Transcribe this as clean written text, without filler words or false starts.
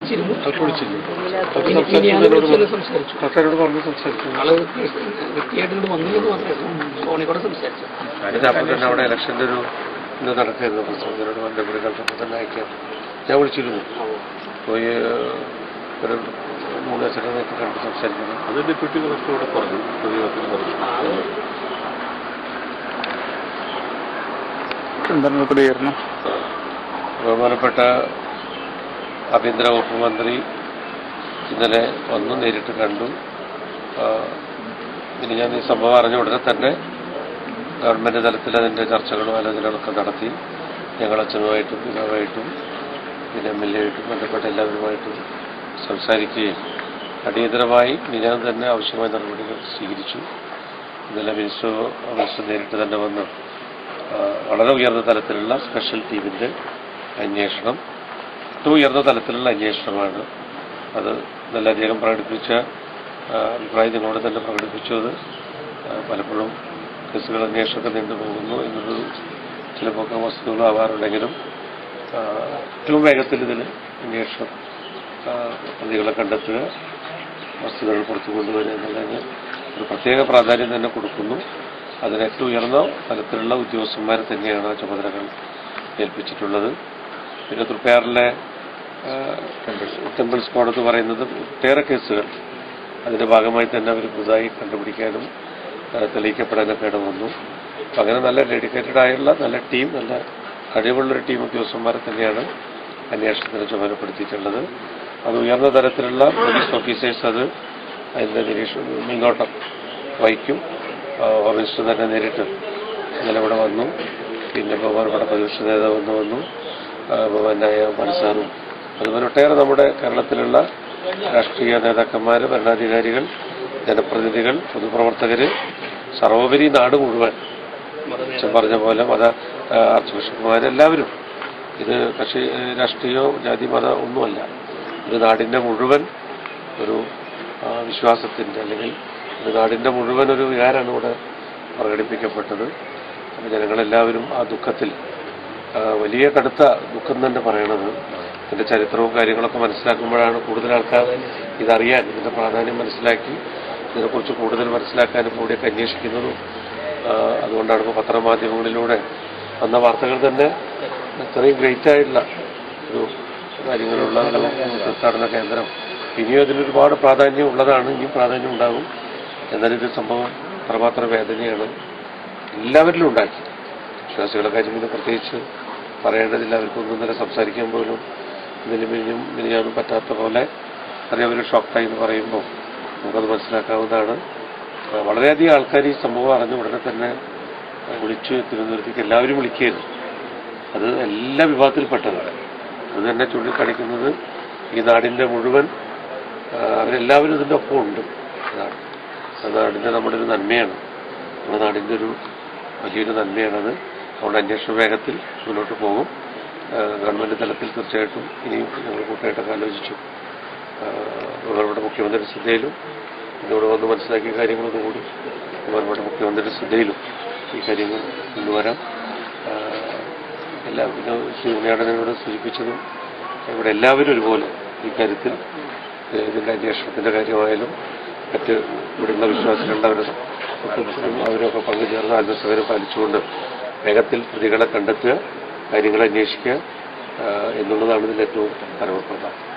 വിളിച്ചിരുന്നു. ആള് വ്യക്തിയായിട്ട് വന്നില്ലെന്ന് മാത്രമേ ഫോണിൽ കൂടെ സംസാരിച്ചു. അവിടെ ഇലക്ഷൻ്റെ ഒരു ഇത് നടക്കായിരുന്നു. പ്രസിഡന്റിനോട് ബന്ധപ്പെട്ട് കണ്ടപ്പോൾ തന്നെ അയക്കാം. ഞാൻ വിളിച്ചിരുന്നു. പോയി ഒരു 3 ദിവസത്തിനൊക്കെ കണ്ട് സംസാരിക്കുന്നു. അത് ഡെപ്യൂട്ടി കളക്ടറോടെ പറഞ്ഞു, പ്രതികരണത്തിൽ പറഞ്ഞു. എന്താണ് പ്രതികരണം? ബഹുമാനപ്പെട്ട ആഭ്യന്തര വകുപ്പ് മന്ത്രി ഇന്നലെ വന്നു, നേരിട്ട് കണ്ടു. ഇനി ഞാൻ ഈ സംഭവം അറിഞ്ഞ ഉടനെ തന്നെ ഗവൺമെന്റ് തലത്തിൽ അതിൻ്റെ ചർച്ചകളും ആലോചനകളൊക്കെ നടത്തി. ഞങ്ങൾ അച്ഛനുമായിട്ടും പിതാവായിട്ടും പിന്നെ MLA ആയിട്ടും ബന്ധപ്പെട്ട എല്ലാവരുമായിട്ടും സംസാരിക്കുകയും അടിയന്തരമായി ഞാൻ തന്നെ ആവശ്യമായ നടപടികൾ സ്വീകരിച്ചു. ഇന്നലെ മിനിസ്റ്റർ നേരിട്ട് തന്നെ വന്ന് വളരെ ഉയർന്ന തലത്തിലുള്ള സ്പെഷ്യൽ ടീമിൻ്റെ അന്വേഷണം, ഏറ്റവും ഉയർന്ന തലത്തിലുള്ള അന്വേഷണമാണ്. അത് നല്ലധികം പ്രകടിപ്പിച്ച അഭിപ്രായം നിങ്ങളോട് തന്നെ പ്രകടിപ്പിച്ചത്. പലപ്പോഴും കേസുകൾ അന്വേഷണമൊക്കെ നീണ്ടുപോകുന്നു എന്നത് ചിലപ്പോൾ വസ്തുതകളും ആവാറുണ്ടെങ്കിലും ഏറ്റവും വേഗത്തിൽ ഇതിൽ അന്വേഷണം പ്രതികളെ കണ്ടെത്തുക, വസ്തുതകൾ പുറത്തു കൊണ്ടുവരിക എന്നുള്ളതിന് ഒരു പ്രത്യേക പ്രാധാന്യം തന്നെ കൊടുക്കുന്നു. അതിന് ഏറ്റവും ഉയർന്ന തലത്തിലുള്ള ഉദ്യോഗസ്ഥന്മാരെ തന്നെയാണ് ആ ചുമതലകൾ ഏൽപ്പിച്ചിട്ടുള്ളത്. പിന്നെ തൃപ്പയാറിലെ ടെമ്പിൾ സ്ക്വാഡ് എന്ന് പറയുന്നത് ഒട്ടേറെ കേസുകൾ അതിൻ്റെ ഭാഗമായി തന്നെ അവർ പുതുതായി കണ്ടുപിടിക്കാനും തെളിയിക്കപ്പെടാനൊക്കെ ഇടവന്നു. അപ്പം അങ്ങനെ നല്ല ഡെഡിക്കേറ്റഡ് ആയുള്ള നല്ല ടീം, നല്ല കഴിവുള്ളൊരു ടീം ഉദ്യോഗസ്ഥന്മാരെ തന്നെയാണ് അന്വേഷണത്തിന് ചുമതലപ്പെടുത്തിയിട്ടുള്ളത്. അത് ഉയർന്ന തലത്തിലുള്ള പോലീസ് ഓഫീസേഴ്സ് അത് അതിൻ്റെ മേൽനോട്ടം വഹിക്കും. ഹോം മിനിസ്റ്റർ തന്നെ നേരിട്ട് ഇന്നലെ ഇവിടെ വന്നു. പിന്നെ ബഹുമാനപ്പെട്ട പ്രതിപക്ഷ നേതാവ് വന്നു, ബഹുമാനായ മനസ്സാറും, അതുപോലെ ഒട്ടേറെ നമ്മുടെ കേരളത്തിലുള്ള രാഷ്ട്രീയ നേതാക്കന്മാർ, ഭരണാധികാരികൾ, ജനപ്രതിനിധികൾ, പൊതുപ്രവർത്തകർ, സർവോപരി നാട് മുഴുവൻ പറഞ്ഞ പോലെ മത ആർച്ച് ബിഷപ്പുമാരെല്ലാവരും, ഇത് കക്ഷി രാഷ്ട്രീയമോ ജാതി മതം ഒന്നുമല്ല, ഒരു നാടിൻ്റെ മുഴുവൻ ഒരു വിശ്വാസത്തിൻ്റെ അല്ലെങ്കിൽ ഒരു നാടിൻ്റെ മുഴുവൻ ഒരു വികാരമാണ് ഇവിടെ പ്രകടിപ്പിക്കപ്പെട്ടത്. അപ്പോൾ ജനങ്ങളെല്ലാവരും ആ ദുഃഖത്തിൽ, വലിയ കടുത്ത ദുഃഖം തന്നെ പറയണത്. ഇതിൻ്റെ ചരിത്രവും കാര്യങ്ങളൊക്കെ മനസ്സിലാക്കുമ്പോഴാണ് കൂടുതൽ ആൾക്കാർ ഇതറിയാൻ, ഇതിൻ്റെ പ്രാധാന്യം മനസ്സിലാക്കി ഇതിനെക്കുറിച്ച് കൂടുതൽ മനസ്സിലാക്കാനും കൂടിയൊക്കെ അന്വേഷിക്കുന്നതും. അതുകൊണ്ടാണ് ഇപ്പോൾ പത്രമാധ്യമങ്ങളിലൂടെ വന്ന വാർത്തകൾ തന്നെ ഇത്രയും ഗ്രേറ്റായിട്ടുള്ള ഒരു കാര്യങ്ങളുള്ള തീർത്ഥാടന കേന്ദ്രം ഇനിയും അതിനൊരുപാട് പ്രാധാന്യം ഉള്ളതാണ്, ഇനിയും പ്രാധാന്യം ഉണ്ടാകും. എന്നാലും ഇത് സംഭവം അത്രമാത്രം വേദനയാണ് എല്ലാവരിലും ഉണ്ടാക്കി. വിശ്വാസികളുടെ കാര്യം ഇത് പ്രത്യേകിച്ച് പറയേണ്ടതില്ല. അവർക്കൊന്നും ഇന്നലെ സംസാരിക്കാൻ പോലും മിനിഞ്ഞാന്നും പറ്റാത്ത പോലെ അറിയാം. ഷോക്കായി എന്ന് പറയുമ്പോൾ നമുക്കത് മനസ്സിലാക്കാവുന്നതാണ്. വളരെയധികം ആൾക്കാർ ഈ സംഭവം അറിഞ്ഞ ഉടനെ തന്നെ വിളിച്ച് തിരുവനന്തപുരത്തേക്ക് എല്ലാവരും വിളിക്കുകയായിരുന്നു. അത് എല്ലാ വിഭാഗത്തിൽപ്പെട്ടതാണ്. അത് തന്നെ ചൂണ്ടിക്കാണിക്കുന്നത് ഈ നാടിൻ്റെ മുഴുവൻ അവരെല്ലാവരും ഇതിൻ്റെ ഒപ്പം ഉണ്ട്. അത് നാടിൻ്റെ നമ്മുടെ ഒരു നന്മയാണ്, നമ്മുടെ നാടിൻ്റെ ഒരു വലിയൊരു നന്മയാണത്. നമ്മുടെ അന്വേഷണ വേഗത്തിൽ മുന്നോട്ട് പോകും. ഗവൺമെൻറ് തലത്തിൽ തീർച്ചയായിട്ടും ഇനിയും ഞങ്ങൾ കൂട്ടായിട്ടൊക്കെ ആലോചിച്ചു. ബഹുമാനപ്പെട്ട മുഖ്യമന്ത്രിയുടെ ശ്രദ്ധയിലും ഇതിനോട് വന്ന് മനസ്സിലാക്കിയ കാര്യങ്ങളൊന്നും കൂടി ബഹുമാനപ്പെട്ട മുഖ്യമന്ത്രിയുടെ ശ്രദ്ധയിലും ഈ കാര്യങ്ങൾ കൊണ്ടുവരാം. ശ്രീ ഉണ്ണിയാടനോട് സൂചിപ്പിച്ചതും ഇവിടെ എല്ലാവരും ഒരുപോലെ ഈ കാര്യത്തിൽ ഇതിൻ്റെ അന്വേഷണത്തിൻ്റെ കാര്യമായാലും മറ്റ് ഇവിടുള്ള വിശ്വാസികളുടെ അവരൊക്കെ പങ്കുചേർന്ന് ആത്മസഹകരം പാലിച്ചുകൊണ്ട് വേഗത്തിൽ പ്രതികളെ കണ്ടെത്തുക, കാര്യങ്ങൾ അന്വേഷിക്കുക എന്നുള്ളതാണ് ഇതിൽ ഏറ്റവും പരമപ്രധാനം.